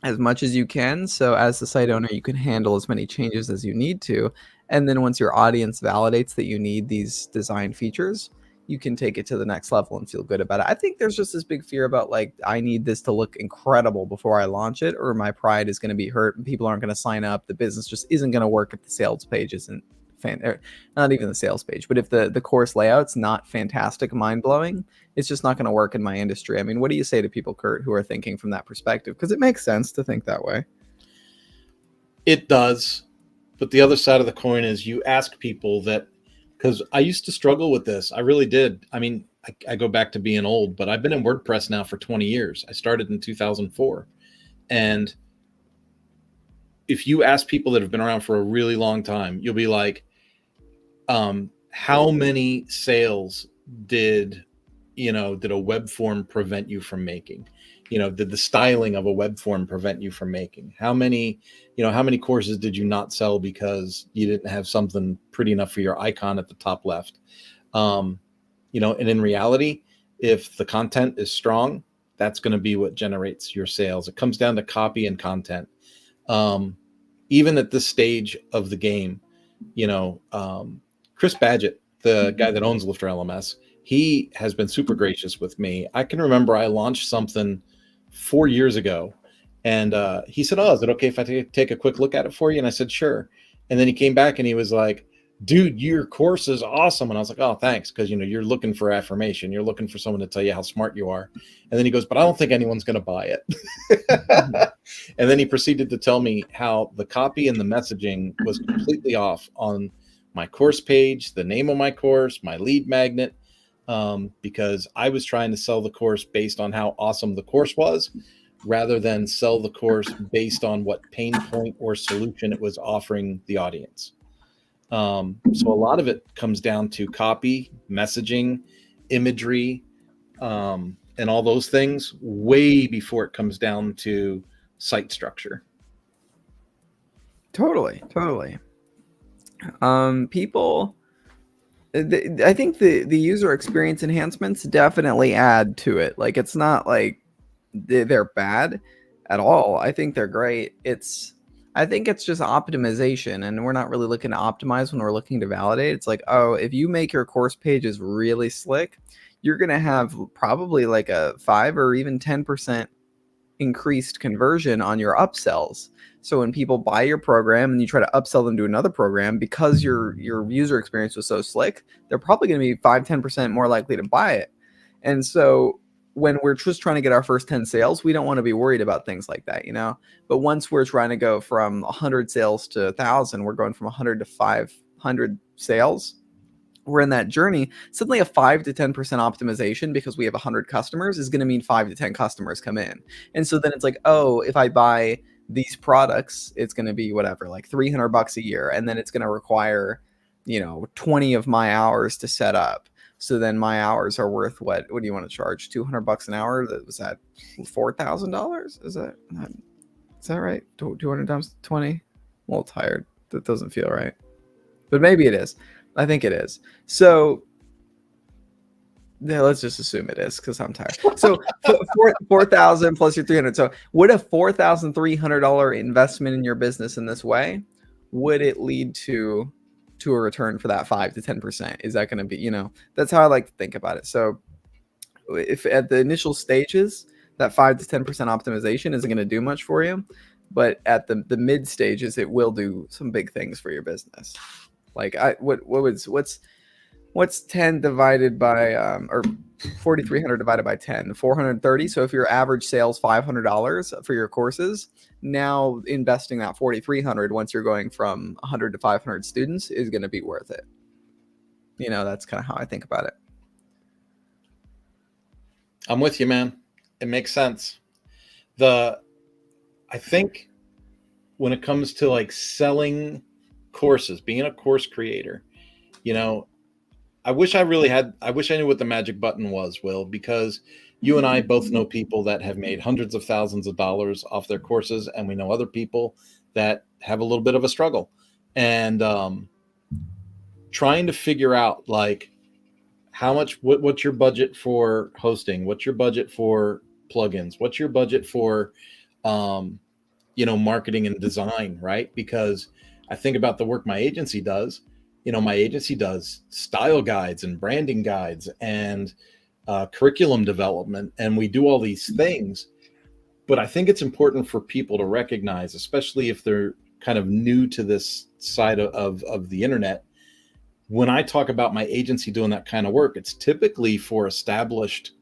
as much as you can. So as the site owner, you can handle as many changes as you need to. And then once your audience validates that you need these design features, you can take it to the next level and feel good about it. I think there's just this big fear about like, I need this to look incredible before I launch it, or my pride is going to be hurt and people aren't going to sign up. The business just isn't going to work if the sales page isn't not even the sales page, but if the course layout's not fantastic, mind-blowing, it's just not going to work in my industry. I mean, what do you say to people, Kurt, who are thinking from that perspective? Because it makes sense to think that way. It does. But the other side of the coin is you ask people that, because I used to struggle with this. I really did. I mean, I go back to being old, but I've been in WordPress now for 20 years. I started in 2004. And if you ask people that have been around for a really long time, you'll be like, how many sales did a web form prevent you from making? Did the styling of a web form prevent you from making? How many courses did you not sell because you didn't have something pretty enough for your icon at the top left? And in reality, if the content is strong, that's going to be what generates your sales. It comes down to copy and content. Even at this stage of the game, Chris Badgett, the guy that owns LifterLMS, he has been super gracious with me. I can remember I launched something 4 years ago, and he said, "Oh, is it okay if I take a quick look at it for you?" And I said, "Sure." And then he came back and he was like, "Dude, your course is awesome." And I was like, "Oh, thanks," because you're looking for affirmation. You're looking for someone to tell you how smart you are. And then he goes, "But I don't think anyone's going to buy it." And then he proceeded to tell me how the copy and the messaging was completely off on my course page, the name of my course, my lead magnet, because I was trying to sell the course based on how awesome the course was, rather than sell the course based on what pain point or solution it was offering the audience. So a lot of it comes down to copy, messaging, imagery, and all those things way before it comes down to site structure. Totally. People, I think the user experience enhancements definitely add to it. Like, it's not like they're bad at all. I think they're great. I think it's just optimization, and we're not really looking to optimize when we're looking to validate. It's like, oh, if you make your course pages really slick, you're going to have probably like a 5 or even 10% increased conversion on your upsells. So when people buy your program and you try to upsell them to another program, because your user experience was so slick, they're probably going to be 5-10% more likely to buy it. And so when we're just trying to get our first 10 sales, we don't want to be worried about things like that, But once we're trying to go from 100 sales to 1,000, we're going from 100 to 500 sales. We're in that journey. Suddenly a 5 to 10% optimization because we have 100 customers is going to mean 5 to 10 customers come in. And so then it's like, oh, if I buy these products, it's going to be whatever, like $300 a year. And then it's going to require, 20 of my hours to set up. So then my hours are worth what do you want to charge? $200 an hour? Was that $4,000? Is that right? 200 times 20? I'm a little tired. That doesn't feel right. But maybe it is. I think it is. So yeah, let's just assume it is because I'm tired. So 4,000 plus your 300. So would a $4,300 investment in your business in this way, would it lead to a return for that 5 to 10%? Is that going to be, that's how I like to think about it. So if at the initial stages, that 5 to 10% optimization isn't going to do much for you, but at the mid stages, it will do some big things for your business. Like what's 10 divided by or 4,300 divided by 10? 430. So if your average sales $500 for your courses, now investing that 4,300 once you're going from 100 to 500 students is going to be worth it. That's kind of how I think about it. I'm with you, man. It makes sense. I think when it comes to like selling courses, being a course creator, I wish I knew what the magic button was, Will, because you and I both know people that have made hundreds of thousands of dollars off their courses, and we know other people that have a little bit of a struggle. And trying to figure out like how much, what's your budget for hosting? What's your budget for plugins? What's your budget for, marketing and design, right? Because I think about the work my agency does. My agency does style guides and branding guides and curriculum development, and we do all these things. But I think it's important for people to recognize, especially if they're kind of new to this side of the internet, when I talk about my agency doing that kind of work, it's typically for established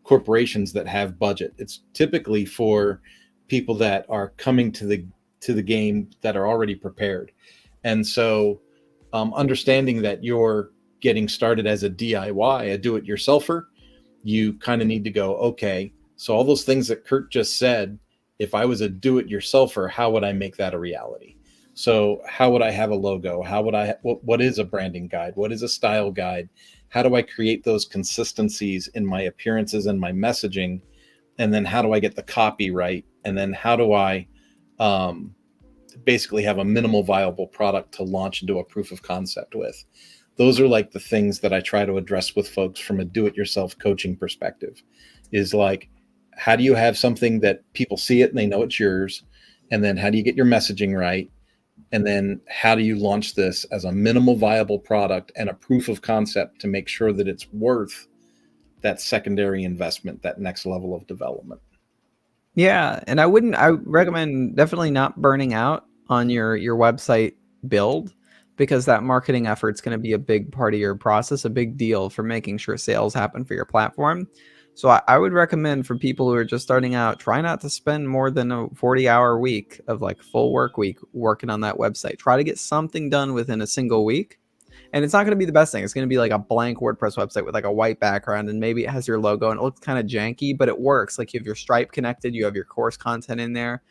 corporations that have budget. It's typically for people that are coming to the game that are already prepared. And so understanding that you're getting started as a DIY, a do-it-yourselfer, you kind of need to go, okay, so all those things that Kurt just said, if I was a do-it-yourselfer, how would I make that a reality? So how would I have a logo? How would I, what is a branding guide? What is a style guide? How do I create those consistencies in my appearances and my messaging? And then how do I get the copy right? And then how do I basically have a minimal viable product to launch and do a proof of concept with? Those are like the things that I try to address with folks from a do-it-yourself coaching perspective, is like, how do you have something that people see it and they know it's yours? And then how do you get your messaging right? And then how do you launch this as a minimal viable product and a proof of concept to make sure that it's worth that secondary investment, that next level of development? Yeah, and I recommend definitely not burning out on your website build, because that marketing effort's going to be a big part of your process, a big deal for making sure sales happen for your platform. So I would recommend for people who are just starting out, try not to spend more than a 40-hour week of like full work week working on that website. Try to get something done within a single week. And it's not going to be the best thing. It's going to be like a blank WordPress website with like a white background, and maybe it has your logo and it looks kind of janky, but it works. Like you have your Stripe connected, you have your course content in there.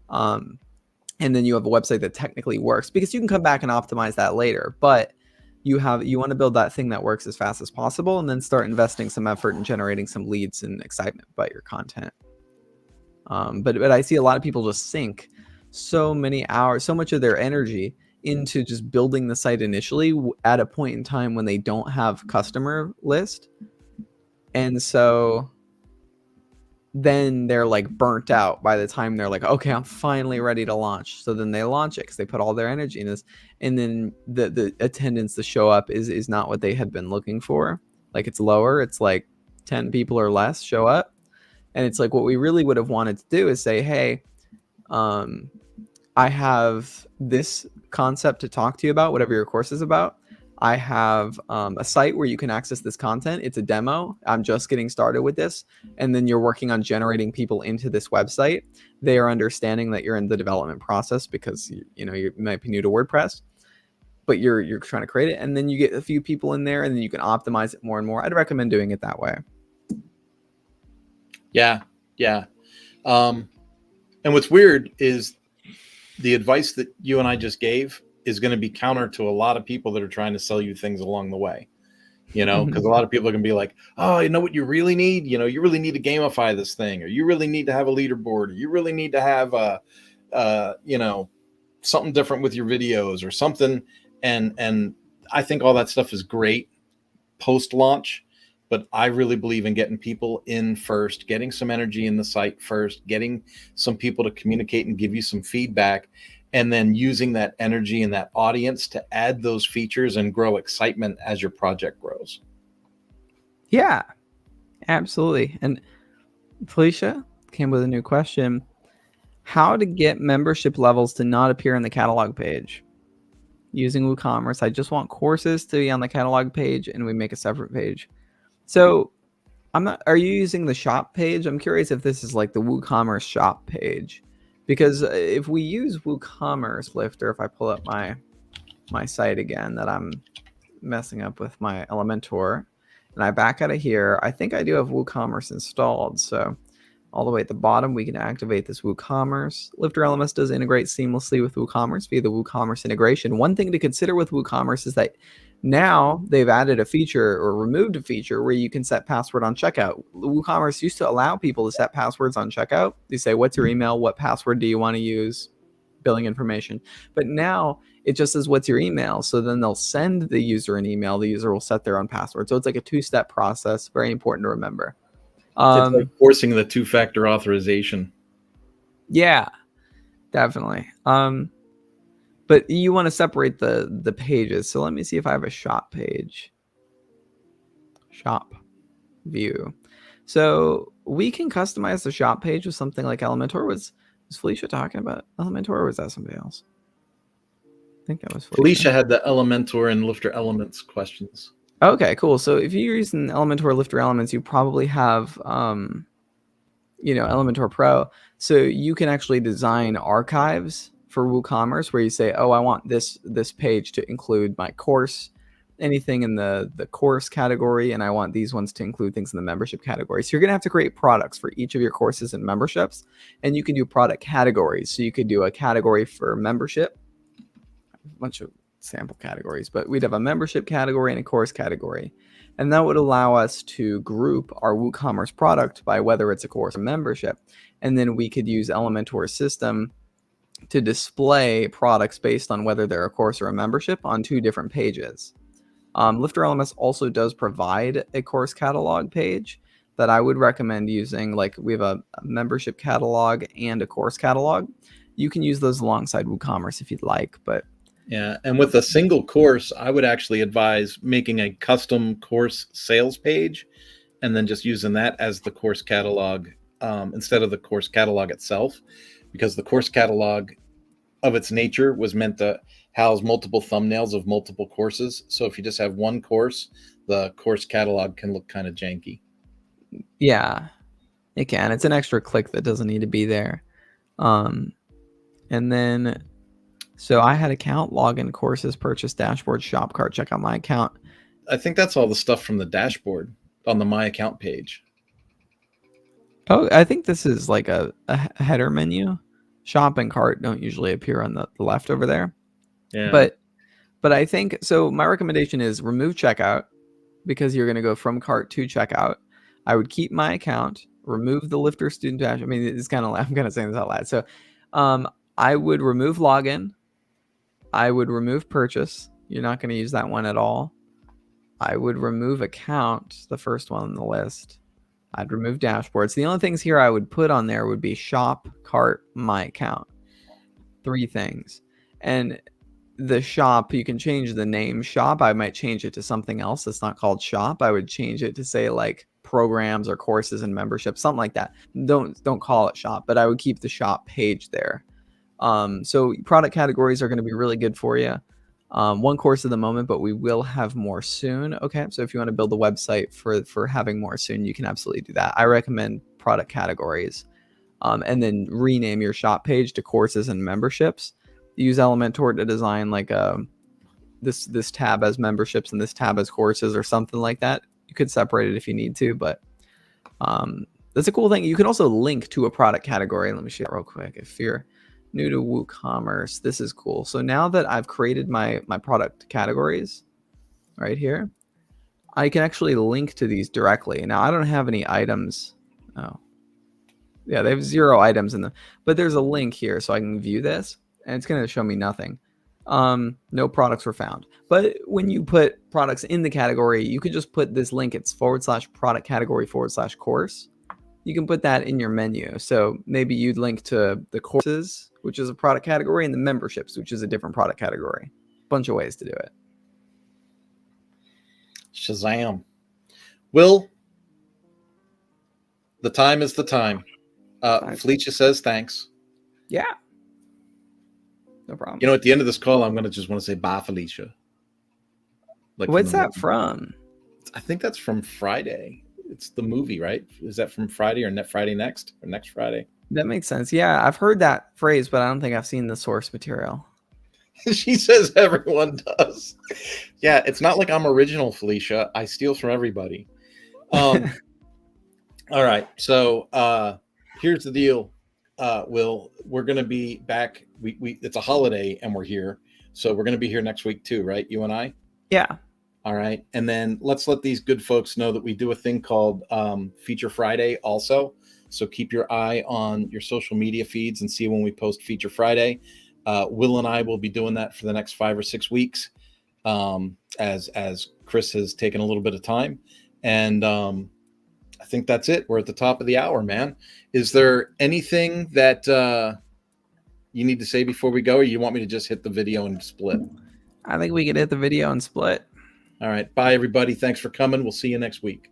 And then you have a website that technically works, because you can come back and optimize that later. But you want to build that thing that works as fast as possible, and then start investing some effort in generating some leads and excitement about your content. But I see a lot of people just sink so many hours, so much of their energy into just building the site initially at a point in time when they don't have customer list. And so then they're like burnt out by the time they're like, okay, I'm finally ready to launch. So then they launch it because they put all their energy in this, and then the attendance to show up is not what they had been looking for. Like it's lower. It's like 10 people or less show up. And it's like, what we really would have wanted to do is say, hey, I have this concept to talk to you about, whatever your course is about. I have a site where you can access this content. It's a demo. I'm just getting started with this. And then you're working on generating people into this website. They are understanding that you're in the development process, because you might be new to WordPress, but you're trying to create it. And then you get a few people in there, and then you can optimize it more and more. I'd recommend doing it that way. Yeah. And what's weird is the advice that you and I just gave is going to be counter to a lot of people that are trying to sell you things along the way, because a lot of people are going to be like, oh, you know what you really need? You really need to gamify this thing, or you really need to have a leaderboard, or you really need to have something different with your videos or something. And I think all that stuff is great post-launch, but I really believe in getting people in first, getting some energy in the site first, getting some people to communicate and give you some feedback, and then using that energy and that audience to add those features and grow excitement as your project grows. Yeah, absolutely. And Felicia came with a new question: how to get membership levels to not appear on the catalog page using WooCommerce. I just want courses to be on the catalog page, and we make a separate page. So are you using the shop page? I'm curious if this is like the WooCommerce shop page, because if we use WooCommerce Lifter, if I pull up my site again that I'm messing up with my Elementor, and I back out of here, I think I do have WooCommerce installed. So all the way at the bottom, we can activate this WooCommerce. LifterLMS does integrate seamlessly with WooCommerce via the WooCommerce integration. One thing to consider with WooCommerce is that now they've added a feature, or removed a feature, where you can set password on checkout. WooCommerce used to allow people to set passwords on checkout. They say, what's your email? What password do you want to use? Billing information. But now it just says, what's your email? So then they'll send the user an email. The user will set their own password. So it's like a two-step process. Very important to remember. It's like forcing the two-factor authorization. Yeah, definitely. But you want to separate the pages. So let me see if I have a shop page. Shop view. So we can customize the shop page with something like Elementor. Was Felicia talking about Elementor, or was that somebody else? I think that was Felicia had the Elementor and LifterLMS questions. Okay, cool. So if you're using Elementor LifterLMS, you probably have Elementor Pro. So you can actually design archives for WooCommerce where you say, oh, I want this page to include my course, anything in the course category, and I want these ones to include things in the membership category. So you're going to have to create products for each of your courses and memberships, and you can do product categories. So you could do a category for membership, a bunch of sample categories, but we'd have a membership category and a course category. And that would allow us to group our WooCommerce product by whether it's a course or membership. And then we could use Elementor's system to display products based on whether they're a course or a membership on two different pages. LifterLMS also does provide a course catalog page that I would recommend using. Like we have a membership catalog and a course catalog. You can use those alongside WooCommerce if you'd like, but yeah. And with a single course, I would actually advise making a custom course sales page and then just using that as the course catalog instead of the course catalog itself, because the course catalog of its nature was meant to house multiple thumbnails of multiple courses. So if you just have one course, the course catalog can look kind of janky. Yeah, it can. It's an extra click that doesn't need to be there. And then, so I had account, login, courses, purchase, dashboard, shop cart, check out my account. I think that's all the stuff from the dashboard on the My Account page. Oh, I think this is like a header menu. Shop and cart don't usually appear on the left over there. Yeah. But I think, so my recommendation is remove checkout because you're going to go from cart to checkout. I would keep my account, remove the Lifter student dash. I mean, it's kind of, I'm kind of saying this out loud. So I would remove login. I would remove purchase. You're not going to use that one at all. I would remove account, the first one on the list. I'd remove dashboards. The only things here I would put on there would be shop, cart, my account. 3 things. And the shop, you can change the name shop. I might change it to something else that's not called shop. I would change it to say like programs or courses and memberships, something like that. Don't call it shop, but I would keep the shop page there. So product categories are going to be really good for you. One course at the moment, but we will have more soon. Okay, so if you want to build a website for having more soon, you can absolutely do that. I recommend product categories, and then rename your shop page to courses and memberships. Use Elementor to design like this tab as memberships and this tab as courses or something like that. You could separate it if you need to, but that's a cool thing. You can also link to a product category. Let me show you that real quick. If you're new to WooCommerce, this is cool. So now that I've created my product categories right here, I can actually link to these directly. Now I don't have any items. Oh, yeah, they have 0 items in them, but there's a link here so I can view this and it's going to show me nothing. No products were found. But when you put products in the category, you could just put this link. It's /product category /course. You can put that in your menu. So maybe you'd link to the courses, which is a product category, and the memberships, which is a different product category. Bunch of ways to do it. Shazam. Will, the time is the time. Felicia says thanks. Yeah. No problem. You know, at the end of this call, I'm going to just want to say bye, Felicia. Like, what's that from? I think that's from Friday. It's the movie, right? Is that from Friday or Friday next or next Friday? That makes sense. Yeah, I've heard that phrase, but I don't think I've seen the source material. She says everyone does. Yeah, it's not like I'm original, Felicia. I steal from everybody. All right. So here's the deal. Will, we're going to be back. We it's a holiday and we're here. So we're going to be here next week too, right? You and I? Yeah. All right. And then let's let these good folks know that we do a thing called Feature Friday also. So keep your eye on your social media feeds and see when we post Feature Friday. Will and I will be doing that for the next 5 or 6 weeks as Chris has taken a little bit of time. And I think that's it. We're at the top of the hour, man. Is there anything that you need to say before we go, or you want me to just hit the video and split? I think we could hit the video and split. All right. Bye, everybody. Thanks for coming. We'll see you next week.